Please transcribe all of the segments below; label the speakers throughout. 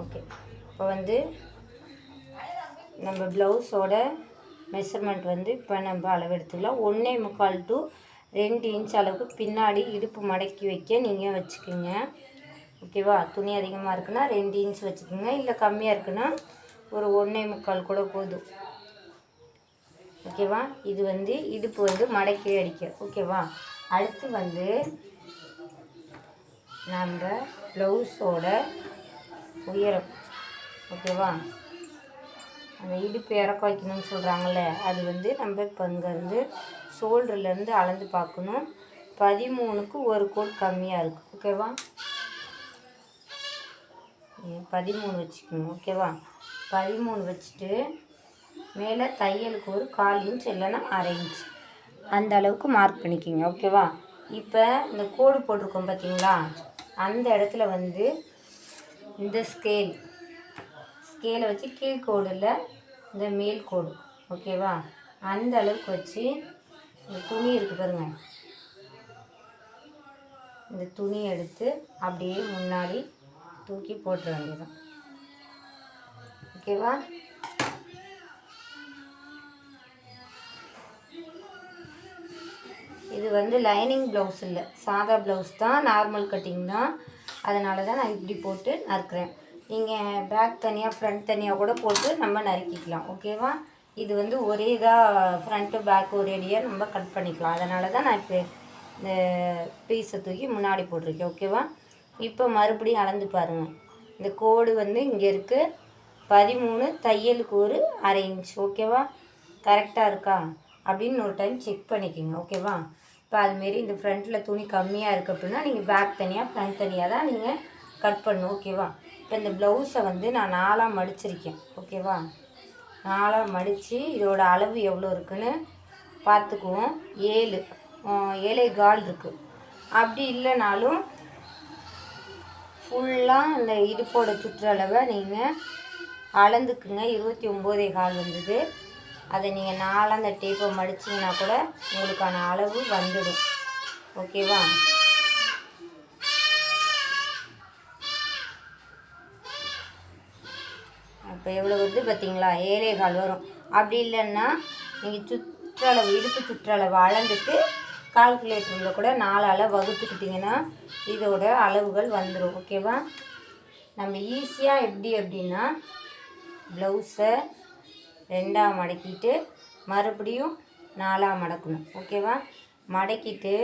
Speaker 1: Okay, இப்போ வந்து நம்ம ப்ளவுஸோட மெஷர்மெண்ட் வந்து இப்போ நம்ம அளவு எடுத்துக்கலாம். 1.25 to 2 இன்ச் அளவுக்கு பின்னாடி இடுப்பு மடக்கி வைக்க நீங்கள் வச்சுக்கோங்க. ஓகேவா? துணி அதிகமாக இருக்குன்னா 2 இன்ச் வச்சுக்கோங்க, இல்லை கம்மியாக இருக்குன்னா ஒரு 1.25 கூட போதும். ஓகேவா? இது வந்து இடுப்பு வந்து மடக்கி அடிக்க. ஓகேவா? அடுத்து வந்து நம்ம ப்ளவுஸோட உயரம். ஓகேவா? அந்த இடுப்பு இறக்க வைக்கணும்னு சொல்கிறாங்கள்ல, அது வந்து நம்ம இப்போ இங்கேருந்து ஷோல்டர்லேருந்து அளந்து பார்க்கணும். 13க்கு ஒரு கோட் கம்மியாக இருக்குது. ஓகேவா? 13 வச்சுக்கோங்க. ஓகேவா? 13 வச்சுட்டு மேலே தையலுக்கு ஒரு 1/4 இன்ச் இல்லைன்னா 1/2 இன்ச் அந்த அளவுக்கு மார்க் பண்ணிக்கோங்க. ஓகேவா? இப்போ இந்த கோடு போட்டிருக்கோம் பார்த்தீங்களா, அந்த இடத்துல வந்து இந்த ஸ்கேலை வச்சு கீழ்கோடில் இந்த மேல் கோடு. ஓகேவா? அந்த அளவுக்கு வச்சு இந்த துணி இருக்குது பாருங்கள், இந்த துணி எடுத்து அப்படியே முன்னாடி தூக்கி போட்டுற வேண்டியதுதான். ஓகேவா? இது வந்து லைனிங் ப்ளவுஸ் இல்லை, சாதா ப்ளவுஸ் தான், நார்மல் கட்டிங் தான். அதனால தான் நான் இப்படி போட்டு நறுக்கிறேன். நீங்கள் பேக் தனியாக ஃப்ரண்ட் தனியாக கூட போட்டு நம்ம நறுக்கிக்கலாம். ஓகேவா? இது வந்து ஒரே இதாக ஃப்ரண்ட்டு பேக் ஒரேடியாக நம்ம கட் பண்ணிக்கலாம். அதனால தான் நான் இப்போ இந்த பீஸை தூக்கி முன்னாடி போட்டிருக்கேன். ஓகேவா? இப்போ மறுபடியும் அளந்து பாருங்கள். இந்த கோடு வந்து இங்கே இருக்குது 13, தையலுக்கு ஒரு 1/2 இன்ச். ஓகேவா? கரெக்டாக இருக்கா அப்படின்னு ஒரு டைம் செக் பண்ணிக்கோங்க. ஓகேவா? இப்போ அதுமாரி இந்த ஃப்ரண்ட்டில் துணி கம்மியாக இருக்குது அப்படின்னா நீங்கள் பேக் தனியாக ஃப்ரண்ட் தனியாக தான் நீங்கள் கட் பண்ணணும். ஓகேவா? இப்போ இந்த ப்ளவுஸை வந்து நான் 4ஆக மடிச்சிருக்கேன். ஓகேவா? 4ஆக மடித்து இதோட அளவு எவ்வளோ இருக்குதுன்னு பார்த்துக்குவோம். 7.25 இருக்குது. அப்படி இல்லைனாலும் ஃபுல்லாக இந்த இடுப்போட சுற்றளவை நீங்கள் அளந்துக்குங்க. 29.25 வந்தது. அதை நீங்கள் 4ஆக அந்த டேப்பை மடிச்சிங்கன்னா கூட உங்களுக்கான அளவு வந்துடும். ஓகேவா? இப்போ எவ்வளோ வருது பார்த்தீங்களா? 7.25 வரும். அப்படி இல்லைன்னா நீங்கள் சுற்றளவு இடுப்பு சுற்றளவு அளந்துட்டு கால்குலேட்டரில் கூட 4ஆல் வகுத்துக்கிட்டிங்கன்னா இதோட அளவுகள் வந்துடும். ஓகேவா? நம்ம ஈஸியாக எப்படி அப்படின்னா ப்ளவுஸை 2ஆக மடக்கிட்டு மறுபடியும் 4ஆக மடக்கணும். ஓகேவா? மடக்கிட்டு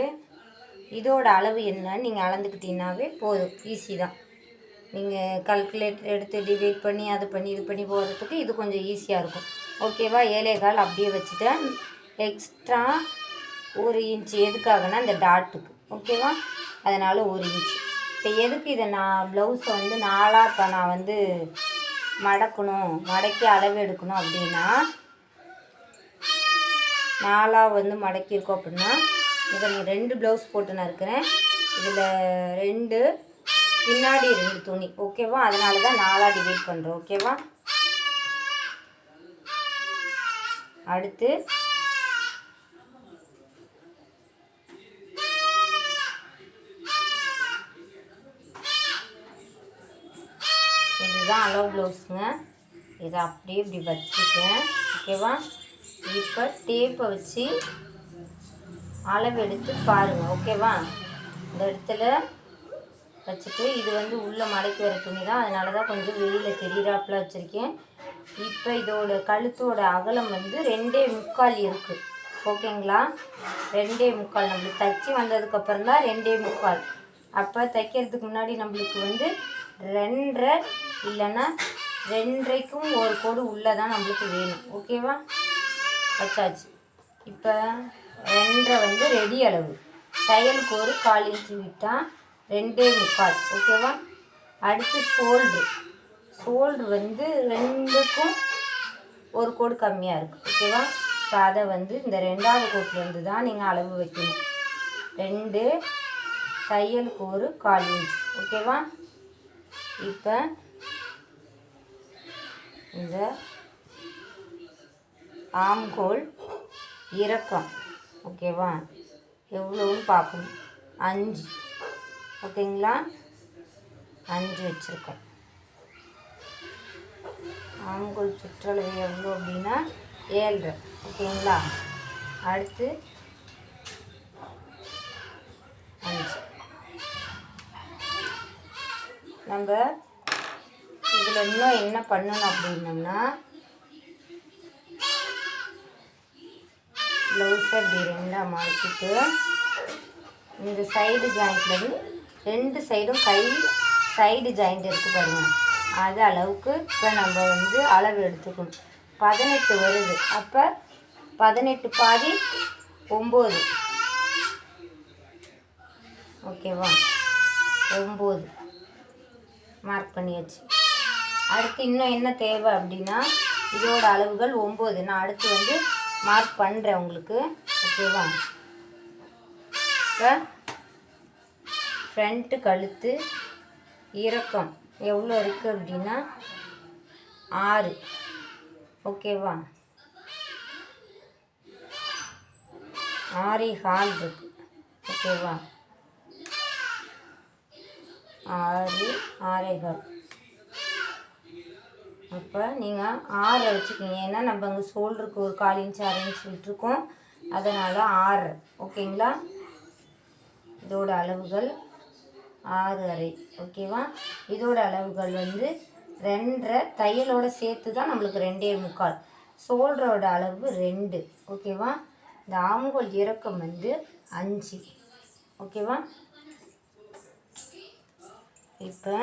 Speaker 1: இதோட அளவு என்னன்னு நீங்கள் அளந்துக்கிட்டீங்கன்னாவே போதும். ஈஸி தான். நீங்கள் கால்குலேட்டர் எடுத்து டிவைட் பண்ணி அது பண்ணி இது பண்ணி போகிறதுக்கு இது கொஞ்சம் ஈஸியாக இருக்கும். ஓகேவா? 7.25 அப்படியே வச்சுட்டேன். எக்ஸ்ட்ரா 1 இன்ச் எதுக்காகனா இந்த டாட்டுக்கு. ஓகேவா? அதனால் 1 இன்ச். இப்போ எதுக்கு இதை நான் ப்ளவுஸை வந்து 4ஆக இப்போ நான் வந்து மடக்கணும், மடக்கி அளவு எடுக்கணும் அப்படின்னா 4ஆக வந்து மடக்கியிருக்கோம் அப்படின்னா இதை நீங்கள் 2 ப்ளவுஸ் போட்டு நான் இருக்கிறேன். இதில் 2 பின்னாடி 2 துணி. ஓகேவா? அதனால தான் 4ஆக டிவைட் பண்ணுறோம். ஓகேவா? அடுத்து இதுதான் அளவு ப்ளவுஸுங்க. இதை அப்படியே இப்படி வச்சுருக்கேன். ஓகேவா? இப்போ டேப்பை வச்சு அளவு எடுத்து பாருங்கள். ஓகேவா? இந்த இடத்துல வச்சுட்டு இது வந்து உள்ளே மடக்கி வர துணி தான், அதனால தான் கொஞ்சம் வெளியில் தெரியிறாப்பில் வச்சுருக்கேன். இப்போ இதோட கழுத்தோட அகலம் வந்து 2.25 இருக்குது. ஓகேங்களா? 2.25 நம்மளுக்கு தைச்சி வந்ததுக்கப்புறம் தான் 2.25. அப்போ தைக்கிறதுக்கு முன்னாடி நம்மளுக்கு வந்து 2.5 இல்லைன்னா 2.5க்கும் ஒரு கோடு உள்ளே தான் நம்மளுக்கு வேணும். ஓகேவா? வச்சாச்சு. இப்போ 2.5 வந்து ரெடி அளவு. தையலுக்கு ஒரு 1/4 இன்ச்சு விட்டால் 2.25. ஓகேவா? அடுத்து ஷோல்ட்ரு வந்து 2க்கும் ஒரு கோடு கம்மியாக இருக்குது. ஓகேவா? இப்போ அதை வந்து இந்த 2ஆவது கோட்லேருந்து தான் நீங்கள் அளவு வைக்கணும். 2 தையலுக்கு ஒரு 1/4 இன்ச். ஓகேவா? இப்போ இந்த ஆம்ஹோல் இறக்கம். ஓகேவா? எவ்வளோன்னு பார்க்கணும். 5. ஓகேங்களா? 5 வச்சுருக்கோம். ஆம்கோல் சுற்றளவு எவ்வளோ அப்படின்னா 7.5. ஓகேங்களா? அடுத்து 5. நம்ம இதில் இன்னும் என்ன பண்ணணும் அப்படின்னோம்னா, ப்ளவுஸை இப்படி 2ஆக மடிச்சிட்டு இந்த சைடு ஜாயிண்ட்லேருந்து 2 சைடும் கை சைடு ஜாயிண்ட் இருக்குது பாருங்கள், அது அளவுக்கு இப்போ நம்ம வந்து அளவு எடுத்துக்கணும். 18 வருது. அப்போ 18 பாதி 9. ஓகேவா? 9 மார்க் பண்ணியாச்சு. அடுத்து இன்னும் என்ன தேவை அப்படின்னா, இதோட அளவுகள் 9. நான் அடுத்து வந்து மார்க் பண்ணுறேன் உங்களுக்கு. ஓகேவா? இப்போ ஃப்ரண்ட்டு கழுத்து இறக்கம் எவ்வளோ இருக்குது அப்படின்னா 6. ஓகேவா? 6.25 இருக்குது. ஓகேவா? 6, 6.25. அப்போ நீங்கள் 6 வச்சுக்கிங்க. ஏன்னா நம்ம அங்கே ஷோல்டருக்கு ஒரு 1/4 இன்ச் 1/2 இன்ச் விட்டுருக்கோம், அதனால் 6. ஓகேங்களா? இதோட அளவுகள் 6.5. ஓகேவா? இதோட அளவுகள் வந்து 2.5. தையலோடு சேர்த்து தான் நம்மளுக்கு 2.25. ஷோல்டரோட அளவு 2. ஓகேவா? இந்த ஆம்கோல் இறக்கம் வந்து 5. ஓகேவா? இப்போ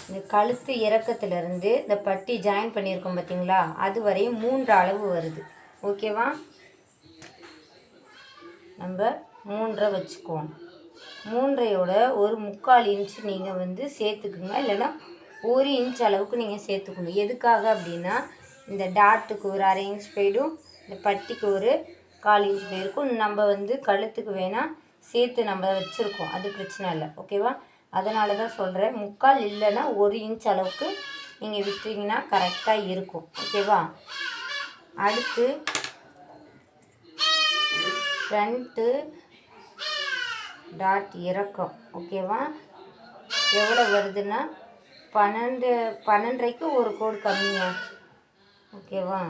Speaker 1: இந்த கழுத்து இறக்கத்திலிருந்து இந்த பட்டி ஜாயின் பண்ணியிருக்கோம் பார்த்தீங்களா, அது வரையும் 3 அளவு வருது. ஓகேவா? நம்ம 3 வச்சுக்குவோம். 3யோட ஒரு 3/4 இன்ச்சு நீங்கள் வந்து சேர்த்துக்குங்க, இல்லைன்னா 1 இன்ச் அளவுக்கு நீங்கள் சேர்த்துக்கணும். எதுக்காக அப்படின்னா, இந்த டாட்டுக்கு ஒரு 1/2 இன்ச் போயிடும், இந்த பட்டிக்கு ஒரு 1/4 இன்ச் போயிருக்கும். நம்ம வந்து கழுத்துக்கு வேணால் சேர்த்து நம்ம வச்சுருக்கோம், அது பிரச்சனை இல்லை. ஓகேவா? அதனால தான் சொல்கிறேன், 3/4 இல்லைன்னா 1 இன்ச் அளவுக்கு நீங்கள் விட்டிங்கன்னா கரெக்டாக இருக்கும். ஓகேவா? அடுத்து ஃப்ரண்ட்டு டாட் இறக்கம். ஓகேவா? எவ்வளோ வருதுன்னா 12.5க்கு ஒரு கோடு கம்மிங்க. ஓகேவா?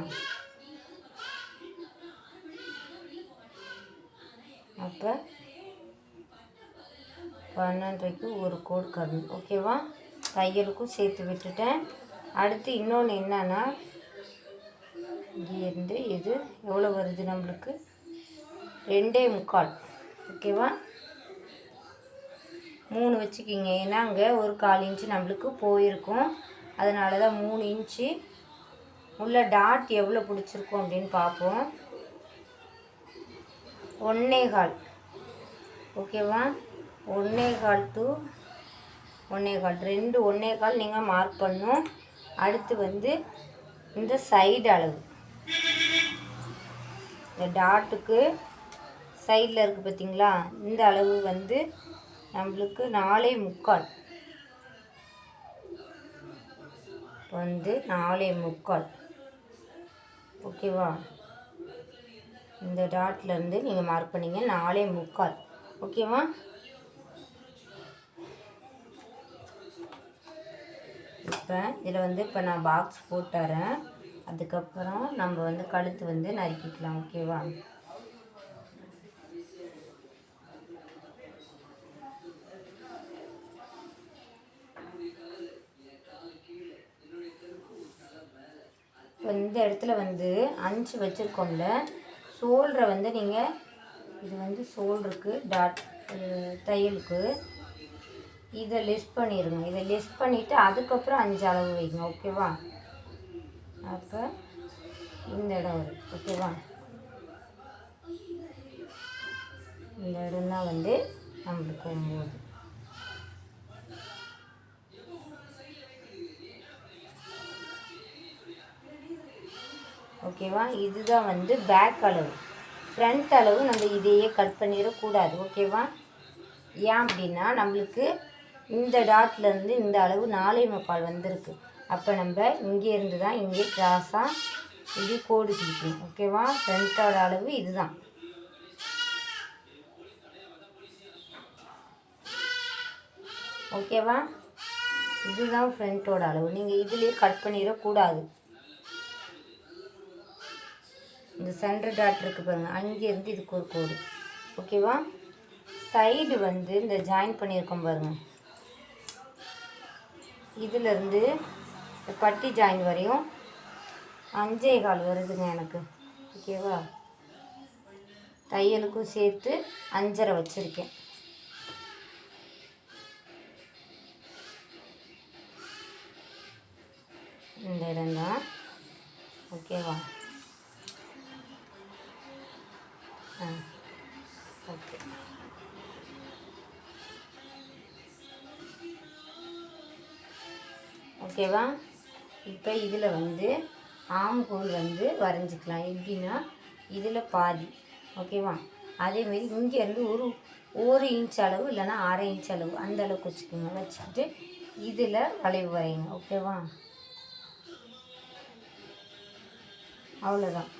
Speaker 1: அப்போ 12.5க்கு ஒரு கோடு கம்மி. ஓகேவா? தையலுக்கும் சேர்த்து விட்டுட்டேன். அடுத்து இன்னொன்று என்னன்னா, இங்கேருந்து இது எவ்வளோ வருது நம்மளுக்கு 2.25. ஓகேவா? 3 வச்சுக்கிங்க. ஏன்னா அங்கே ஒரு 1/4 இன்ச்சு நம்மளுக்கு போயிருக்கும், அதனால தான் 3 இன்ச்சு. உள்ள டாட் எவ்வளோ பிடிச்சிருக்கோம் அப்படின்னு பார்ப்போம். 1.25. ஓகேவா? 1.25 to 1.25, 2 1.25 நீங்கள் மார்க் பண்ணணும். அடுத்து வந்து இந்த சைடு அளவு, இந்த டாட்டுக்கு சைடில் இருக்குது பார்த்தீங்களா, இந்த அளவு வந்து நம்மளுக்கு 4.25 வந்து 4.25. ஓகேவா? இந்த டாட்லேருந்து நீங்கள் மார்க் பண்ணிங்க 4.25. ஓகேவா? இப்போ இதில் வந்து இப்போ நான் பாக்ஸ் போட்டுறேன். அதுக்கப்புறம் நம்ம வந்து கழுத்து வந்து நறுக்கிக்கலாம். ஓகேவா? இப்போ இந்த இடத்துல வந்து 5 வச்சுருக்கோம்ல, ஷோல்டரை வந்து நீங்கள், இது வந்து ஷோல்டருக்கு டாட் தையலுக்கு இதை லெஸ் பண்ணிடுங்க. இதை லெஸ் பண்ணிவிட்டு அதுக்கப்புறம் 5 அளவு வைங்க. ஓகேவா? அப்போ இந்த இடம் வரும். ஓகேவா? இந்த இடம் தான் வந்து நம்மளுக்கு 9. ஓகேவா? இதுதான் வந்து பேக் அளவு. ஃப்ரண்ட் அளவு நம்ம இதையே கட் பண்ணிடக்கூடாது. ஓகேவா? ஏன் அப்படின்னா நம்மளுக்கு இந்த டாட்லேருந்து இந்த அளவு 4.25 வந்திருக்கு. அப்போ நம்ம இங்கேருந்து தான் இங்கே கிராஸாக இப்படி கோடு பிடிக்கணும். ஓகேவா? ஃப்ரண்ட்டோட அளவு இதுதான். ஓகேவா? இதுதான் ஃப்ரண்ட்டோட அளவு. நீங்கள் இதுலேயே கட் பண்ணிடக்கூடாது. இந்த சென்டர் டாட் இருக்குது பாருங்கள், அங்கேருந்து இதுக்கு ஒரு கோடு. ஓகேவா? சைடு வந்து இந்த ஜாயின் பண்ணியிருக்கோம் பாருங்கள், இதிலேருந்து பட்டி ஜாயின் வரையும் 5.25 வருதுங்க எனக்கு. ஓகேவா? தையலுக்கும் சேர்த்து 5.5 வச்சுருக்கேன். இந்த இடம்தான். ஓகேவா? ஓகே. ஓகேவா? இப்போ இதில் வந்து ஆம்ஹோல் வந்து வரைஞ்சிக்கலாம். எப்படின்னா இதில் பாதி. ஓகேவா? அதேமாரி இங்கேருந்து ஒரு இன்ச் அளவு இல்லைன்னா 1/2 இன்ச் அளவு அந்த அளவுக்கு வச்சுக்கோங்க. வச்சுக்கிட்டு இதில் வளைவு வரைங்க. ஓகேவா? அவ்வளோதான்.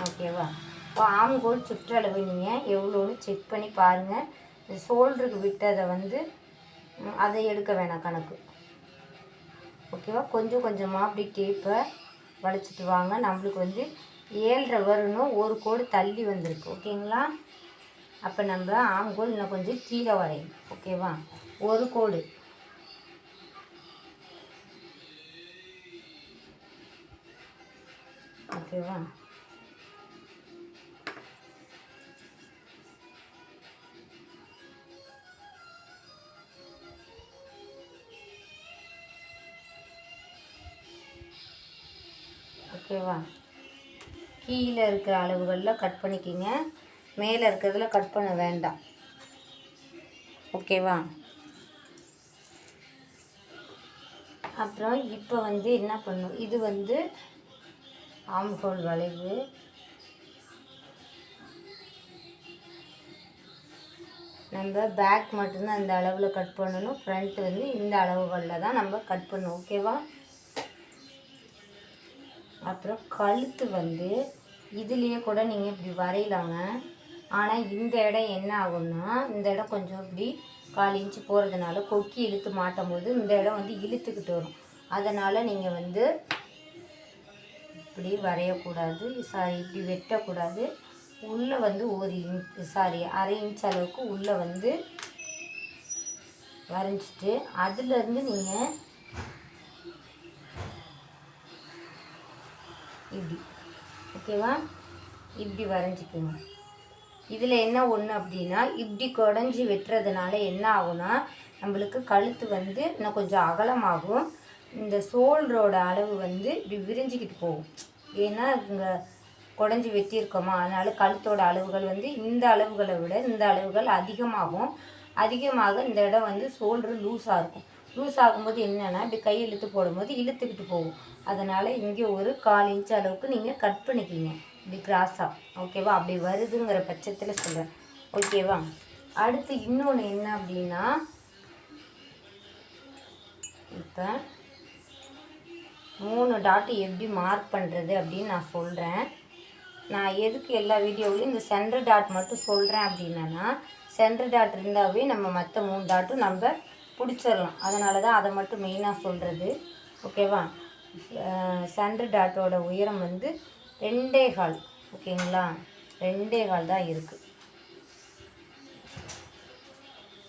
Speaker 1: ஓகேவா? இப்போ ஆம்ஹோல் சுற்றளவு நீங்கள் எவ்வளோன்னு செக் பண்ணி பாருங்கள். இந்த ஷோல்டருக்கு விட்டதை வந்து அதை எடுக்க வேணாம் கணக்கு. ஓகேவா? கொஞ்சம் கொஞ்சமாக அப்படி டேப்பை வளைச்சிட்டு வாங்க. நம்மளுக்கு வந்து 7.5 வரணும், ஒரு கோடு தள்ளி வந்திருக்கு. ஓகேங்களா? அப்போ நம்ம ஆம்ஹோல் இன்னும் கொஞ்சம் கீழே வரையும். ஓகேவா? ஒரு கோடு. ஓகேவா? ஓகேவா? கீழே இருக்கிற அளவுகளில் கட் பண்ணிக்கிங்க, மேலே இருக்கிறதுல கட் பண்ண வேண்டாம். ஓகேவா? அப்புறம் இப்போ வந்து என்ன பண்ணும், இது வந்து ஆம்ஹோல் வளைவு. நம்ம பேக் மட்டும்தான் அந்த அளவில் கட் பண்ணணும். ஃப்ரண்ட் வந்து இந்த அளவுகளில் தான் நம்ம கட் பண்ணணும். ஓகேவா? அப்புறம் கழுத்து வந்து இதுலேயே கூட நீங்கள் இப்படி வரையலாங்க. ஆனால் இந்த இடம் என்ன ஆகும்னா, இந்த இடம் கொஞ்சம் இப்படி 1/4 இன்ச்சு போகிறதுனால கொக்கி இழுத்து மாட்டும் போது இந்த இடம் வந்து இழுத்துக்கிட்டு வரும். அதனால் நீங்கள் வந்து இப்படி வரையக்கூடாது. இப்படி வெட்டக்கூடாது. உள்ளே வந்து 1.5 இன்ச் அளவுக்கு உள்ளே வந்து வரைஞ்சிட்டு அதுலேருந்து நீங்கள் இப்படி. ஓகேவா? இப்படி வரைஞ்சிக்கோங்க. இதில் என்ன ஒன்று அப்படின்னா, இப்படி குடஞ்சி வெட்டுறதுனால என்ன ஆகும்னா, நம்மளுக்கு கழுத்து வந்து இன்னும் கொஞ்சம் அகலமாகும். இந்த ஷோல்டரோட அளவு வந்து இப்படி விரிஞ்சிக்கிட்டு போகும். ஏன்னா இங்கே குடஞ்சி வெட்டியிருக்கோமா, அதனால் கழுத்தோட அளவுகள் வந்து இந்த அளவுகளை விட இந்த அளவுகள் அதிகமாகும். அதிகமாக இந்த இடம் வந்து ஷோல்டரு லூஸாக இருக்கும். லூஸ் ஆகும்போது என்னென்னா, இப்படி கை இழுத்து போடும்போது இழுத்துக்கிட்டு போகும். அதனால் இங்கே ஒரு 1/4 இன்ச் அளவுக்கு நீங்கள் கட் பண்ணிக்கிங்க, இப்படி கிராஸாக. ஓகேவா? அப்படி வருதுங்கிற பட்சத்தில் சொல்கிறேன். ஓகேவா? அடுத்து இன்னொன்று என்ன அப்படின்னா, இப்போ 3 டாட்டு எப்படி மார்க் பண்ணுறது அப்படின்னு நான் சொல்கிறேன். நான் எதுக்கு எல்லா வீடியோவிலையும் இந்த சென்டர் டாட் மட்டும் சொல்கிறேன் அப்படின்னா, சென்டர் டாட் இருந்தாவே நம்ம மற்ற 3 டாட்டும் நம்ம பிடிச்சிடலாம். அதனால தான் அதை மட்டும் மெயினாக சொல்கிறது. ஓகேவா? சென்டர் டாட்டோட உயரம் வந்து 2.25. ஓகேங்களா? 2.25 தான் இருக்குது.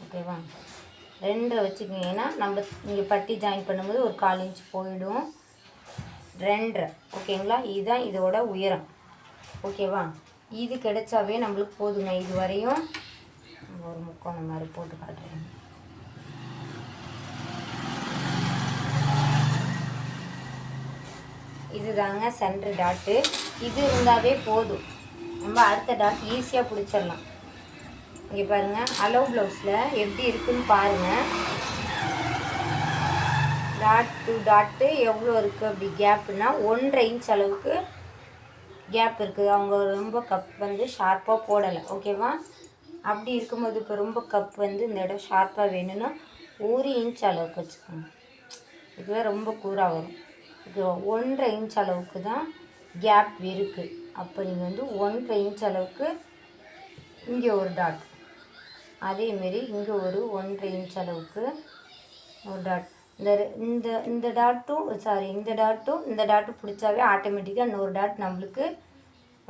Speaker 1: ஓகேவா? 2 வச்சுக்கிங்கன்னா நம்ம இங்கே பட்டி ஜாயின் பண்ணும்போது ஒரு 1/4 இன்ச் போயிடும். 2.5. ஓகேங்களா? இதுதான் இதோட உயரம். ஓகேவா? இது கிடைச்சாவே நம்மளுக்கு போதுங்க. இது வரையும் ஒரு முக்கோணம் மாதிரி போட்டு காட்டுறேன். இதுதாங்க சென்டர் டாட்டு. இது இருந்தாவே போதும், நம்ம அடுத்த டாட் ஈஸியாக பிடிச்சிடலாம். இங்கே பாருங்கள், அலோவ் ப்ளவுஸில் எப்படி இருக்குதுன்னு பாருங்கள். டாட் டு டாட்டு எவ்வளோ இருக்குது அப்படி கேப்புன்னா 1.5 இன்ச் அளவுக்கு கேப் இருக்குது. அவங்க ரொம்ப கப் வந்து ஷார்ப்பாக போடலை. ஓகேவா? அப்படி இருக்கும்போது இப்போ ரொம்ப கப் வந்து இந்த இடம் ஷார்ப்பாக வேணும்னா 1 இன்ச் அளவுக்கு வச்சுக்கோங்க. இதுவே ரொம்ப கூராக வரும். இது 1.5 இன்ச் அளவுக்கு தான் கேப் இருக்குது. அப்போ நீங்கள் வந்து 1.5 இன்ச் அளவுக்கு இங்கே ஒரு டாட், அதேமாரி இங்கே ஒரு 1.5 இன்ச் அளவுக்கு ஒரு டாட். இந்த இந்த டாட்டும் இந்த டாட்டும் பிடிச்சாவே ஆட்டோமேட்டிக்காக இன்னொரு டாட் நம்மளுக்கு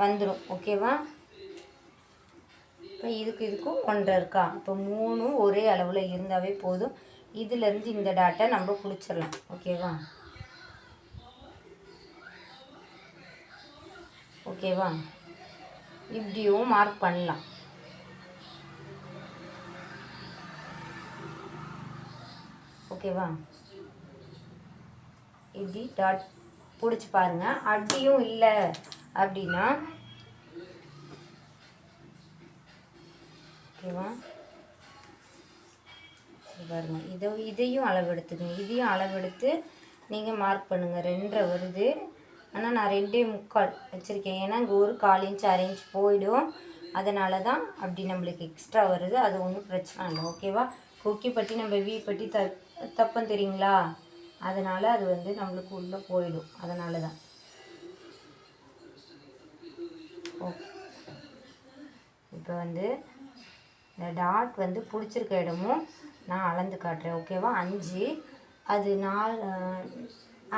Speaker 1: வந்துடும். ஓகேவா? இப்போ இதுக்கும் 1.5 இருக்கா? இப்போ 3 ஒரே அளவில் இருந்தாவே போதும். இதிலேருந்து இந்த டாட்டை நம்ம பிடிச்சிடலாம். ஓகேவா? ஓகேவா? இப்படியும் மார்க் பண்ணலாம். ஓகேவா? இப்படி டாட் பிடிச்சி பாருங்கள். அப்படியும் இல்லை அப்படின்னா ஓகேவா, பாருங்கள், இதையும் அளவெடுத்துக்கங்க. இதையும் அளவெடுத்து நீங்கள் மார்க் பண்ணுங்கள். 2.5 வருது, ஆனால் நான் 2.25 வச்சுருக்கேன். ஏன்னா இங்கே ஒரு 1/4 இன்ச் 1/2 இன்ச் போயிடும். அதனால தான் அப்படி நம்மளுக்கு எக்ஸ்ட்ரா வருது. அது ஒன்றும் பிரச்சனை இல்லை. ஓகேவா? கொக்கி பட்டி நம்ம வீ பட்டி தப்பம் தெரியுங்களா? அதனால் அது வந்து நம்மளுக்கு உள்ளே போயிடும். அதனால தான். ஓகே, இப்போ வந்து இந்த டாட் வந்து பிடிச்சிருக்க இடமும் நான் அளந்து காட்டுறேன். ஓகேவா? 5, அது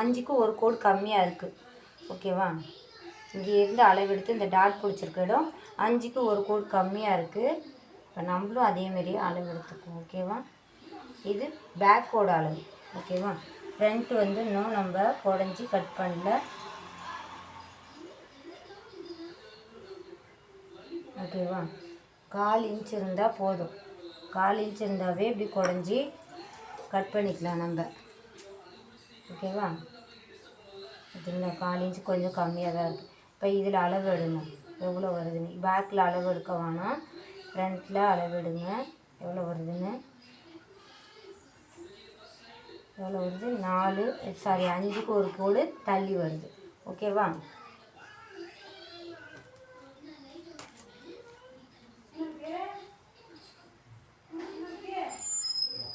Speaker 1: 5க்கு ஒரு கோடு கம்மியாக இருக்குது. ஓகேவா? இங்கே இருந்து அளவெடுத்து இந்த டாட் பிடிச்சிருக்க இடம் 5க்கு ஒரு கோடு கம்மியாக இருக்குது. இப்போ நம்மளும் அதேமாரி அளவெடுத்துக்குவோம். ஓகேவா? இது பேக்கோட அளவு. ஓகேவா? ஃப்ரண்ட் வந்து இன்னும் நம்ம குடஞ்சி கட் பண்ணல. ஓகேவா? 1/4 இன்ச் இருந்தால் போதும். 1/4 இன்ச் இருந்தாவே இப்படி குடஞ்சி கட் பண்ணிக்கலாம் நம்ம. ஓகேவா? இதுங்க 1/4 இன்ச் கொஞ்சம் கம்மியாக தான் இருக்குது. இப்போ இதில் அளவு எடுங்க, எவ்வளோ வருதுன்னு. பேக்கில் அளவு எடுக்க வேணாம், ஃப்ரண்ட்டில் அளவு எடுங்க. எவ்வளோ வருதுன்னு, எவ்வளோ வருது? 5க்கு ஒரு கோடு தள்ளி வருது. ஓகேவா?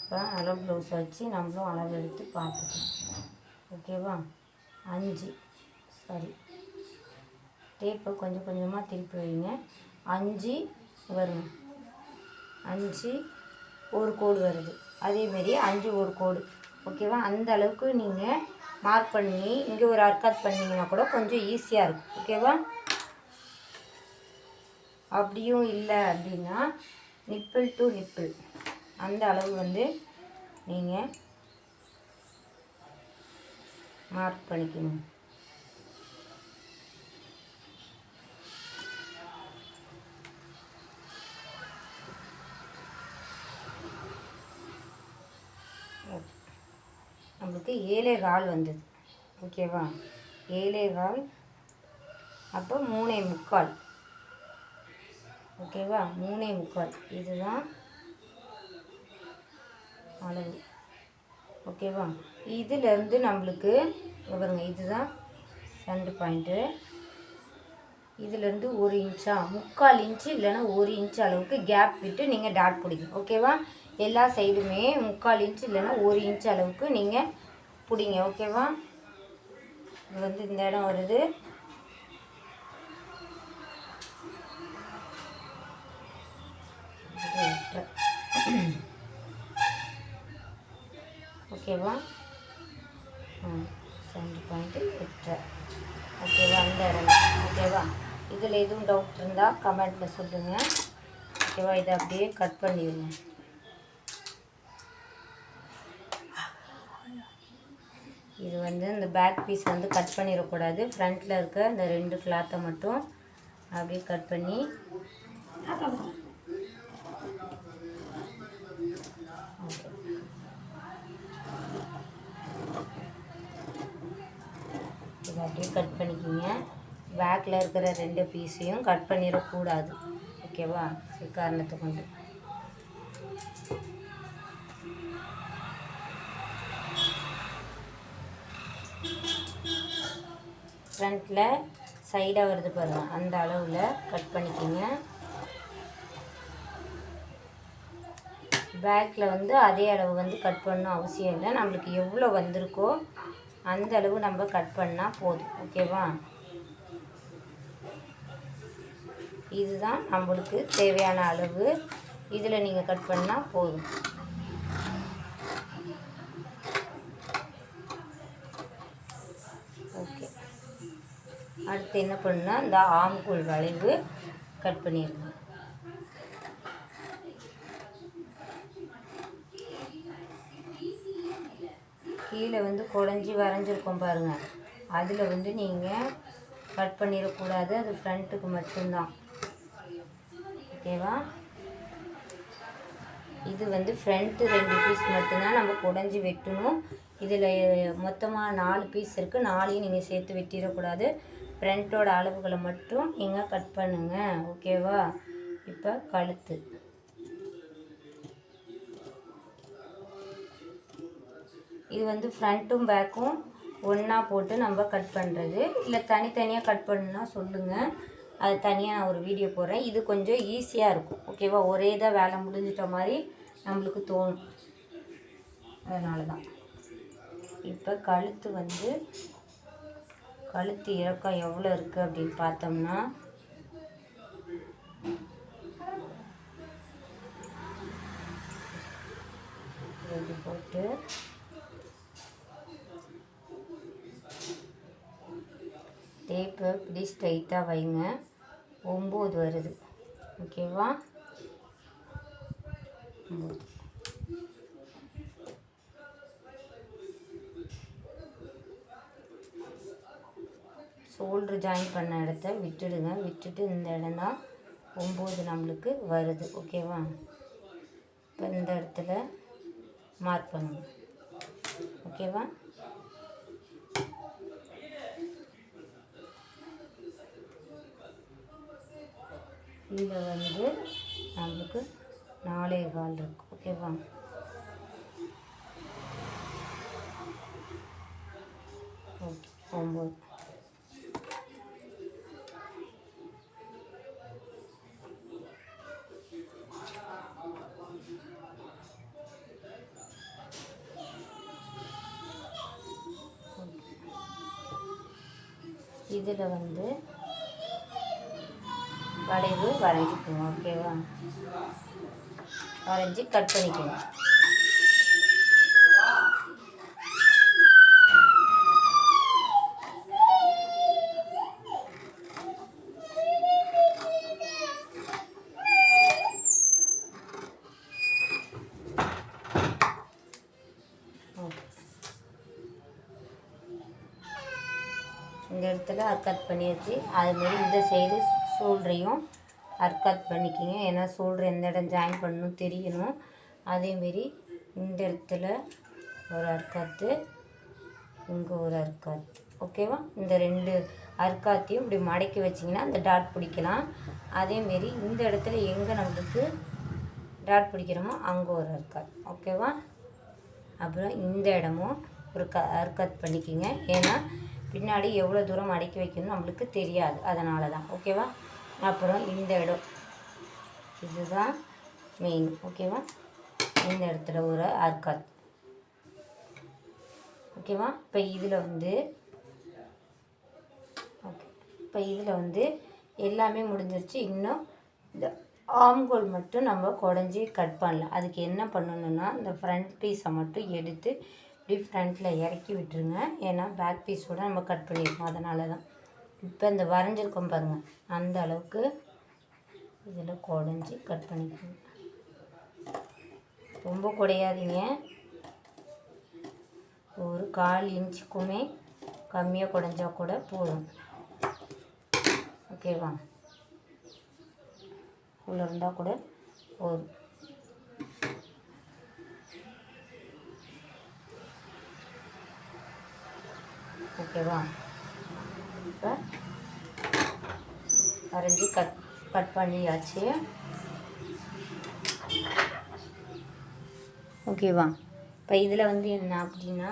Speaker 1: இப்போ அளவு ப்ளவுஸ் வச்சு நம்மளும் அளவு எடுத்து பார்த்துக்கலாம். ஓகேவா? 5 டேப்பை கொஞ்சம் கொஞ்சமாக திருப்பி வைங்க. 5 வரும், 5 ஒரு கோடு வருது. அதேமாரி 5 ஒரு கோடு. ஓகேவா? அந்த அளவுக்கு நீங்கள் மார்க் பண்ணி இங்கே ஒரு அர்க்காத் பண்ணிங்கன்னா கூட கொஞ்சம் ஈஸியாக இருக்கும். ஓகேவா? அப்படியும் இல்லை அப்படின்னா நிப்பிள் டு நிப்பிள் அந்த அளவு வந்து நீங்கள் மார்க் பண்ணிக்கணும். நம்மளுக்கு 7.25 வந்தது. ஓகேவா? 7.25, அப்போ 3.25. ஓகேவா? 3.25 இதுதான் அளவு. ஓகேவா? இதிலேருந்து நம்மளுக்கு பாருங்க, இதுதான் சென்டர் பாயிண்ட்டு. இதிலேருந்து 1 இன்ச்சா 3/4 இன்ச்சு இல்லைன்னா 1 இன்ச் அளவுக்கு கேப் விட்டு நீங்கள் டாட் பிடிங்க. ஓகேவா? எல்லா சைடுமே 3/4 இன்ச்சு இல்லைன்னா 1 இன்ச் அளவுக்கு நீங்கள் பிடிங்க. ஓகேவா? இது வந்து இந்த இடம் வருது. ஓகேவா? Centre point 8. ஓகேவா? அந்த இடம். ஓகேவா? இதில் எதுவும் டவுட் இருந்தால் கமெண்ட்டில் சொல்லுங்கள். ஓகேவா? இதை அப்படியே கட் பண்ணிடுங்க. இது வந்து இந்த பேக் பீஸ் வந்து கட் பண்ணிடக்கூடாது. ஃப்ரண்ட்டில் இருக்க இந்த 2 கிளாத்தை மட்டும் அப்படியே கட் பண்ணி இதை அப்படியே கட் பண்ணிக்கிங்க. பேக்கில் இருக்கிற 2 பீஸையும் கட் பண்ணிடக்கூடாது. ஓகேவா? காரணத்தை கொண்டு ஃப்ரண்ட்டில் சைடாக வருது பாருங்கள், அந்த அளவில் கட் பண்ணிக்கோங்க. பேக்கில் வந்து அதே அளவு வந்து கட் பண்ணணும் அவசியம் இல்லை. நம்மளுக்கு எவ்வளோ வந்திருக்கோ அந்த அளவு நம்ம கட் பண்ணால் போதும். ஓகேவா? இதுதான் நம்மளுக்கு தேவையான அளவு. இதில் நீங்கள் கட் பண்ணால் போதும். ஓகே, அடுத்து என்ன பண்ணால் இந்த ஆம்கோல் வளைவு கட் பண்ணிடுங்க. கீழே வந்து குழஞ்சி வரைஞ்சிருக்கோம் பாருங்கள், அதில் நீங்கள் கட் பண்ணிடக்கூடாது. அது ஃப்ரண்ட்டுக்கு மட்டும்தான். ஓகேவா? இது ஃப்ரண்ட்டு 2 பீஸ் மட்டும்தான் நம்ம குடஞ்சி வெட்டணும். இதில் மொத்தமாக 4 பீஸ் இருக்குது. 4ஐயும் நீங்கள் சேர்த்து வெட்டிடக்கூடாது. ஃப்ரண்ட்டோட அளவுகளை மட்டும் நீங்கள் கட் பண்ணுங்கள். ஓகேவா? இப்போ கழுத்து. இது ஃப்ரண்ட்டும் பேக்கும் ஒன்றா போட்டு நம்ம கட் பண்ணுறது. இல்லை தனித்தனியாக கட் பண்ணுன்னா சொல்லுங்கள், அது தனியாக நான் ஒரு வீடியோ போடுறேன். இது கொஞ்சம் ஈஸியாக இருக்கும். ஓகேவா? ஒரே தான் வேலை முடிஞ்சிட்ட மாதிரி நம்மளுக்கு தோணும். அதனால தான். இப்போ கழுத்து இறக்கம் எவ்வளோ இருக்குது அப்படின்னு பார்த்தோம்னா, இது போட்டு டேப்பை இப்படி ஸ்ட்ரைட்டாக வைங்க. 9 வருது. ஓகேவா? 9. ஷோல்ட்ரு ஜாயின் பண்ண இடத்த விட்டுடுங்க. விட்டுட்டு இந்த இடம் தான் 9 நம்மளுக்கு வருது. ஓகேவா? இப்போ இந்த இடத்துல மார்க் பண்ணுங்க. ஓகேவா? இதில் நம்மளுக்கு 4.25 இருக்குது. ஓகேவா? ஓகே, 9. இதில் வளைவு வரைஞ்சிக்கோங்க. ஓகேவா? வரைஞ்சி கட் பண்ணிக்கோங்க. இந்த இடத்துல அர்கட் பண்ணியாச்சு. அதுமாரி இந்த சைடு ஷோல்டரையும் அர்கட் பண்ணிக்கிங்க. ஏன்னா ஷோல்டர் எந்த இடம் ஜாயின் பண்ணணும் தெரியணும். அதேமாரி இந்த இடத்துல ஒரு அர்க்காத்து, இங்கே ஒரு அர்க்காத்து. ஓகேவா? இந்த 2 அர்க்காத்தையும் இப்படி மடக்கி வச்சிங்கன்னா அந்த டாட் பிடிக்கலாம். அதேமாரி இந்த இடத்துல எங்கே நம்மளுக்கு டாட் பிடிக்கிறோமோ அங்கே ஒரு அர்க்காத். ஓகேவா? அப்புறம் இந்த இடமும் ஒரு அர்க்காத் பண்ணிக்கிங்க. ஏன்னா பின்னாடி எவ்வளோ தூரம் மடக்கி வைக்கணும்னு நம்மளுக்கு தெரியாது. அதனால தான். ஓகேவா? அப்புறம் இந்த இடம் இதுதான் மெயின். ஓகேவா? இந்த இடத்துல ஒரு அர்க்காத். ஓகேவா? இப்போ இதில் ஓகே, இப்போ இதில் எல்லாமே முடிஞ்சிருச்சு. இன்னும் இந்த ஆம்கோல் மட்டும் நம்ம குடஞ்சி கட் பண்ணல. அதுக்கு என்ன பண்ணணுன்னா, இந்த ஃப்ரண்ட் பீஸை மட்டும் எடுத்து இப்படி ஃப்ரண்ட்டில் இறக்கி விட்டுருங்க. ஏன்னா பேக் பீஸோடு நம்ம கட் பண்ணியிருக்கோம். அதனால தான். இப்போ இந்த வரைஞ்சிருக்கோம் பாருங்கள், அந்த அளவுக்கு இதில் குடஞ்சி கட் பண்ணிக்கோங்க. ரொம்ப குடையாதீங்க. ஒரு 1/4 இன்ச்சுக்குமே கம்மியாக குடஞ்சா கூட போதும். ஓகேவா? உள்ள இருந்தால் கூட போதும். ஓகேவா? இப்போ வரைஞ்சி கட் பண்ணியாச்சு. ஓகேவா? இப்போ இதில் என்ன அப்படின்னா,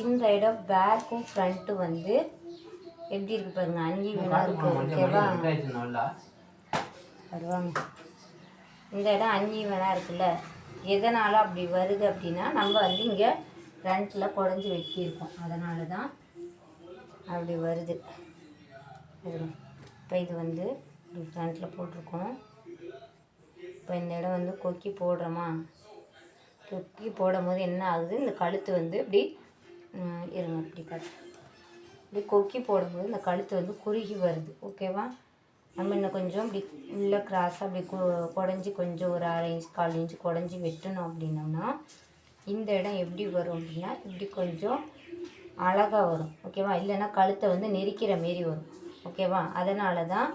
Speaker 1: இந்த இடம் பேக்கும் ஃப்ரண்ட்டு எப்படி இருக்குது பாருங்கள், அன்ஈவனாக இருக்குது. ஓகேவா? வருவாங்க. இந்த இடம் அன்ஈவனாக இருக்குல்ல, எதனால் அப்படி வருது அப்படின்னா, நம்ம இங்கே ஃப்ரண்ட்டில் குடஞ்சி வெட்டியிருக்கோம். அதனால தான் அப்படி வருது. இப்போ இது வந்து ஃப்ரண்ட்டில் போட்டிருக்கோம். இப்போ இந்த இடம் வந்து கொக்கி போடுறோமா, கொக்கி போடும்போது என்ன ஆகுது, இந்த கழுத்து வந்து இப்படி இருங்க இப்படி இப்படி கொக்கி போடும்போது இந்த கழுத்து வந்து குறுகி வருது. ஓகேவா? நம்ம இன்னும் கொஞ்சம் இப்படி உள்ள கிராஸாக அப்படி குடஞ்சி கொஞ்சம் ஒரு 1/2 இன்ச் 1/4 இன்ச் குடஞ்சி வெட்டணும். அப்படின்னோம்னா இந்த இடம் எப்படி வரும் அப்படின்னா இப்படி கொஞ்சம் அழகாக வரும். ஓகேவா? இல்லைன்னா கழுத்தை வந்து நெரிக்கிற மாரி வரும். ஓகேவா? அதனால தான்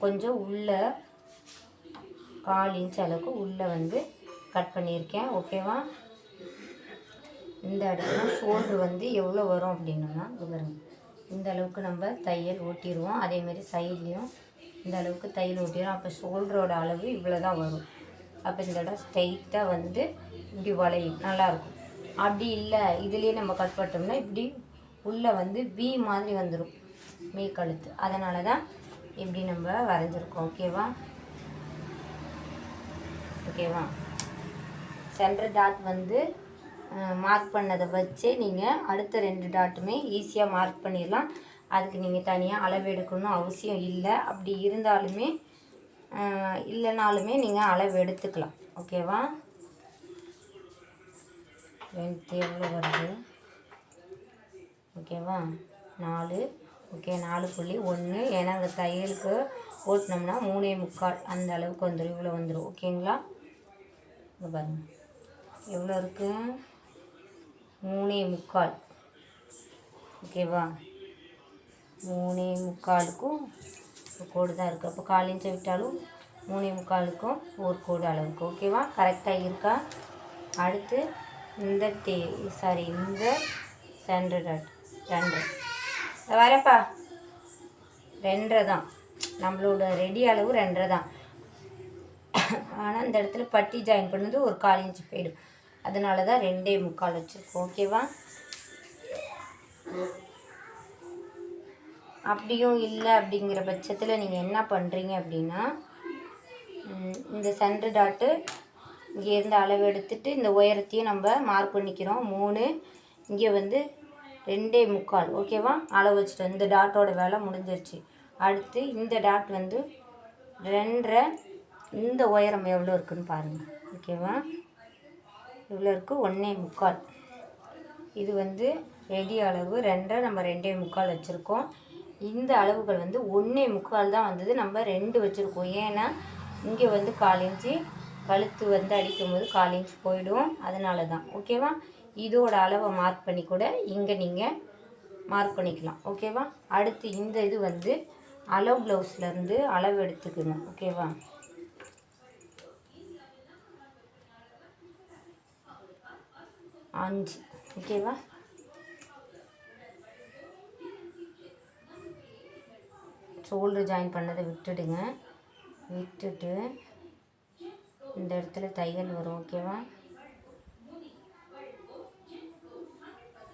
Speaker 1: கொஞ்சம் உள்ளே 1/4 இன்ச் அளவுக்கு உள்ளே வந்து கட் பண்ணியிருக்கேன். ஓகேவா? இந்த இடத்துல ஷோல்ட்ரு வந்து எவ்வளோ வரும் அப்படின்னோம்னா பாருங்க, இந்த அளவுக்கு நம்ம தையல் ஓட்டிடுவோம். அதேமாரி சைட்லேயும் இந்த அளவுக்கு தையல் ஓட்டிடுவோம். அப்போ ஷோல்டரோட அளவு இவ்வளோ தான் வரும். அப்போ இந்த இடம் ஸ்ட்ரைட்டாக வந்து இப்படி வளையும், நல்லாயிருக்கும். அப்படி இல்லை இதுலேயே நம்ம கட் பண்ணிட்டோம்னா இப்படி உள்ளே வந்து வி மாதிரி வந்துடும் மெய் கழுத்து. அதனால தான் இப்படி நம்ம வரைஞ்சிருக்கோம். ஓகேவா? சென்டர் டாட் வந்து மார்க் பண்ணதை வச்சு நீங்கள் அடுத்த 2 டாட்டுமே ஈஸியாக மார்க் பண்ணிடலாம். அதுக்கு நீங்கள் தனியாக அளவு எடுக்கணும் அவசியம் இல்லை. அப்படி இருந்தாலுமே இல்லைனாலுமே நீங்கள் அளவு எடுத்துக்கலாம். ஓகேவா? லென்த்து எவ்வளோ வருது? ஓகேவா? 4. ஓகே, 4.1. ஏன்னா அந்த தையலுக்கு ஓட்டினோம்னா 3.25 அந்த அளவுக்கு வந்துடும். இவ்வளோ வந்துடும். ஓகேங்களா? இங்கே பாருங்கள் எவ்வளோ இருக்குது, 3.25. ஓகேவா? 3.25க்கும் ஒரு கோடு தான் இருக்குது. அப்போ 1/4 இன்ச்சை விட்டாலும் 3.25க்கும் ஒரு கோடு அளவுக்கு. ஓகேவா? கரெக்டாக இருக்கா? அடுத்து இந்த இந்த சென்டர் டாட் 2 வரப்பா 2 தான். நம்மளோட ரெடி அளவு 2 தான். ஆனால் இந்த இடத்துல பட்டி ஜாயின் பண்ணது ஒரு 1/4 இன்ச்சு போயிடும். அதனால தான் 2.25 வச்சுருக்கோம். ஓகேவா? அப்படியும் இல்லை அப்படிங்கிற பட்சத்தில் நீங்கள் என்ன பண்ணுறீங்க அப்படின்னா இந்த சென்டர் டாட்டு இங்கேருந்து அளவு எடுத்துகிட்டு இந்த உயரத்தையும் நம்ம மார்க் பண்ணிக்கிறோம். 3. இங்கே வந்து 2.25. ஓகேவா? அளவு வச்சுட்டோம். இந்த டாட்டோட வேலை முடிஞ்சிருச்சு. அடுத்து இந்த டாட் வந்து 2.5. இந்த உயரம் எவ்வளோ இருக்குதுன்னு பாருங்கள். ஓகேவா? இவ்வளோ இருக்குது, 1.25. இது வந்து ரெடி அளவு 2. நம்ம 2.25 வச்சுருக்கோம். இந்த அளவுகள் வந்து 1.25 தான் வந்தது. நம்ம 2 வச்சுருக்கோம். ஏன்னா இங்கே வந்து 1/4 இன்ச்சு கழுத்து வந்து அடிக்கும்போது 1/4 இன்ச் போயிடும். அதனால தான். ஓகேவா? இதோட அளவை மார்க் பண்ணி கூட இங்கே நீங்கள் மார்க் பண்ணிக்கலாம். ஓகேவா? அடுத்து இந்த இது வந்து அளவு ப்ளவுஸ்லேருந்து அளவு எடுத்துக்குங்க. ஓகேவா? அஞ்சு. ஓகேவா? ஷோல்டர் ஜாயின் பண்ணதை விட்டுடுங்க. விட்டுட்டு இந்த இடத்துல தையல் வரும். ஓகேவா?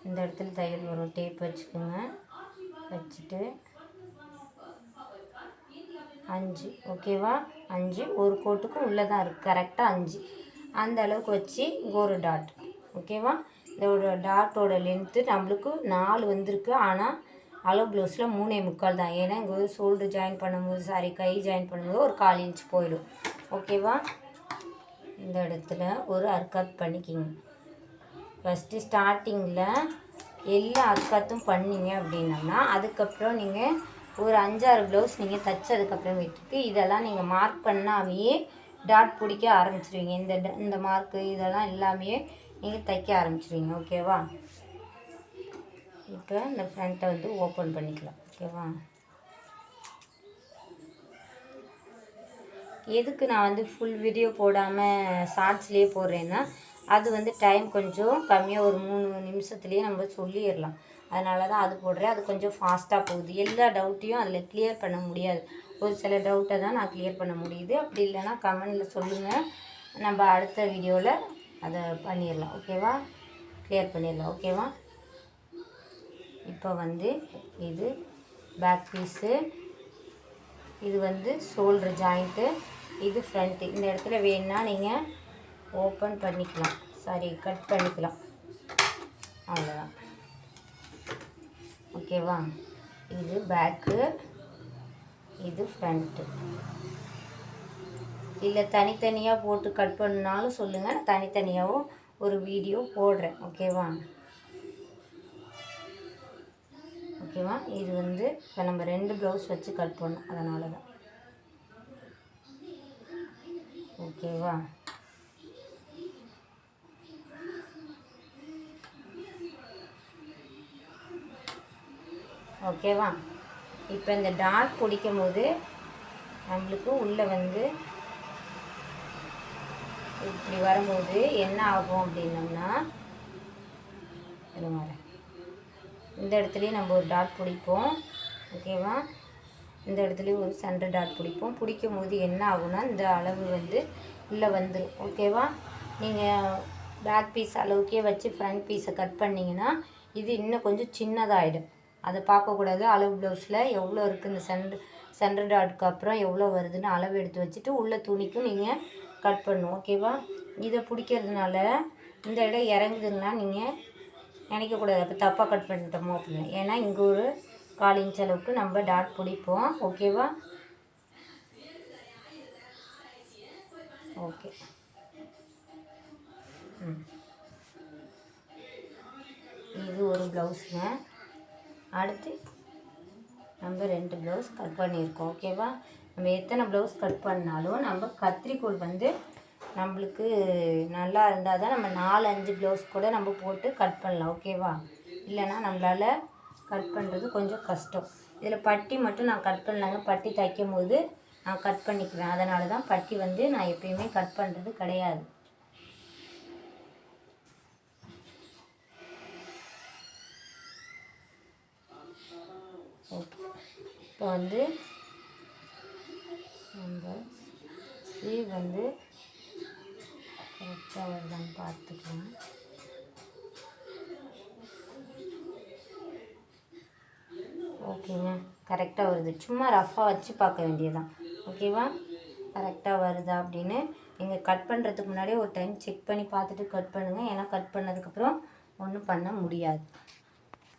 Speaker 1: இந்த இடத்துல தையல் வரும். டேப் வச்சுக்கோங்க. வச்சுட்டு 5. ஓகேவா? 5 ஒரு கோட்டுக்கும் உள்ளே தான் இருக்குது. கரெக்டாக 5 அந்த அளவுக்கு வச்சு ஒரு டாட். ஓகேவா? இதோட டாட்டோட லென்த்து நம்மளுக்கு 4 வந்திருக்கு. ஆனால் அளவு ப்ளவுஸில் 3.25 தான். ஏன்னா இங்கே ஒரு ஷோல்டர் ஜாயின் பண்ணும்போது கை ஜாயின் பண்ணும்போது ஒரு 1/4 இன்ச் போயிடும். ஓகேவா? இந்த இடத்துல ஒரு அர்க்காத் பண்ணிக்கிங்க. ஃபஸ்ட்டு ஸ்டார்டிங்கில் எல்லா அர்க்காத்தும் பண்ணிங்க அப்படின்னம்னா அதுக்கப்புறம் நீங்கள் ஒரு 5-6 ப்ளவுஸ் நீங்கள் தைச்சதுக்கப்புறமேட்டுக்கு இதெல்லாம் நீங்கள் மார்க் பண்ணாமையே டாட் பிடிக்க ஆரம்பிச்சிருவீங்க. இந்த மார்க்கு இதெல்லாம் எல்லாமே நீங்கள் தைக்க ஆரம்பிச்சிருவீங்க. ஓகேவா? இப்போ இந்த ஃப்ரண்ட்டை வந்து ஓப்பன் பண்ணிக்கலாம். ஓகேவா? எதுக்கு நான் வந்து ஃபுல் வீடியோ போடாமல் ஷார்ட்ஸ்லேயே போடுறேன்னா அது வந்து டைம் கொஞ்சம் கம்மியாக ஒரு 3 நிமிஷத்துலேயே நம்ம சொல்லிடலாம். அதனால தான் அது போடுறேன். அது கொஞ்சம் ஃபாஸ்ட்டாக போகுது. எல்லா டவுட்டையும் அதில் கிளியர் பண்ண முடியாது. ஒரு சில டவுட்டை தான் நான் கிளியர் பண்ண முடியுது. அப்படி இல்லைன்னா கமெண்டில் சொல்லுங்கள். நம்ம அடுத்த வீடியோவில் அதை பண்ணிடலாம். ஓகேவா? கிளியர் பண்ணிடலாம். ஓகேவா? இப்போ வந்து இது பேக் பீஸு, இது வந்து ஷோல்டர் ஜாயிண்ட்டு, இது ஃப்ரண்ட்டு. இந்த இடத்துல வேணுன்னா நீங்கள் ஓப்பன் பண்ணிக்கலாம், கட் பண்ணிக்கலாம். அவ்வளோதான். ஓகேவா? இது பேக்கு, இது ஃப்ரண்ட்டு. இல்லை தனித்தனியாக போட்டு கட் பண்ணாலும் சொல்லுங்கள், தனித்தனியாகவும் ஒரு வீடியோ போடுறேன். ஓகேவா? ஓகேவா? இது வந்து இப்போ நம்ம 2 ப்ளவுஸ் வச்சு கட் பண்ணோம், அதனால தான். ஓகேவா? ஓகேவா? இப்போ இந்த டாட் பிடிக்கும் போது நம்மளுக்கு உள்ளே வந்து இப்படி வரும்போது என்ன ஆகும் அப்படின்னோம்னா, இந்த இடத்துலையும் நம்ம ஒரு டாட் பிடிப்போம். ஓகேவா? இந்த இடத்துலையும் ஒரு சென்டர் டாட் பிடிப்போம். பிடிக்கும் போது என்ன ஆகும்னா, இந்த அளவு வந்து உள்ளே வந்துடும். ஓகேவா? நீங்கள் பேக் பீஸ் அளவுக்கே வச்சு ஃப்ரண்ட் பீஸை கட் பண்ணிங்கன்னா இது இன்னும் கொஞ்சம் சின்னதாகிடும். அதை பார்க்கக்கூடாது. அளவு ப்ளவுஸில் எவ்வளோ இருக்குது, இந்த சென்டர் டாட்டுக்கு அப்புறம் எவ்வளோ வருதுன்னு அளவு எடுத்து வச்சுட்டு உள்ள துணிக்கும் நீங்கள் கட் பண்ணணும். ஓகேவா? இதை பிடிக்கிறதுனால இந்த இடம் இறங்குதுன்னா நீங்கள் நினைக்கக்கூடாது அப்போ தப்பாக கட் பண்ணிட்டோமோ அப்படின்னு. ஏன்னா இங்கே ஒரு 1/4 இன்ச் அளவுக்கு நம்ம டாட் பிடிப்போம். ஓகேவா? ஓகே. இது ஒரு ப்ளவுஸுங்க. அடுத்து நம்ம 2 ப்ளவுஸ் கட் பண்ணியிருக்கோம். ஓகேவா? நம்ம எத்தனை ப்ளவுஸ் கட் பண்ணாலும் நம்ம கத்திரிக்கோல் வந்து நம்மளுக்கு நல்லா இருந்தால் தான் நம்ம 4-5 ப்ளவுஸ் கூட நம்ம போட்டு கட் பண்ணலாம். ஓகேவா? இல்லைன்னா நம்மளால் கட் பண்ணுறது கொஞ்சம் கஷ்டம். இதில் பட்டி மட்டும் நான் கட் பண்ணலாங்க. பட்டி தைக்கும் போது நான் கட் பண்ணிக்குவேன். அதனால தான் பட்டி வந்து நான் எப்பயுமே கட் பண்ணுறது கிடையாது. ஓகே. இப்போ வந்து நம்ம ஸ்லீவ் வந்து கரெக்டாக வருதான்னு பார்த்துக்கலாம். ஓகேங்க, கரெக்டாக வருது. சும்மா ரஃப்பாக வச்சு பார்க்க வேண்டியதுதான். ஓகேவா? கரெக்டாக வருதா அப்படின்னு நீங்கள் கட் பண்ணுறதுக்கு முன்னாடியே ஒரு டைம் செக் பண்ணி பார்த்துட்டு கட் பண்ணுங்கள். ஏன்னா கட் பண்ணதுக்கப்புறம் ஒன்றும் பண்ண முடியாது.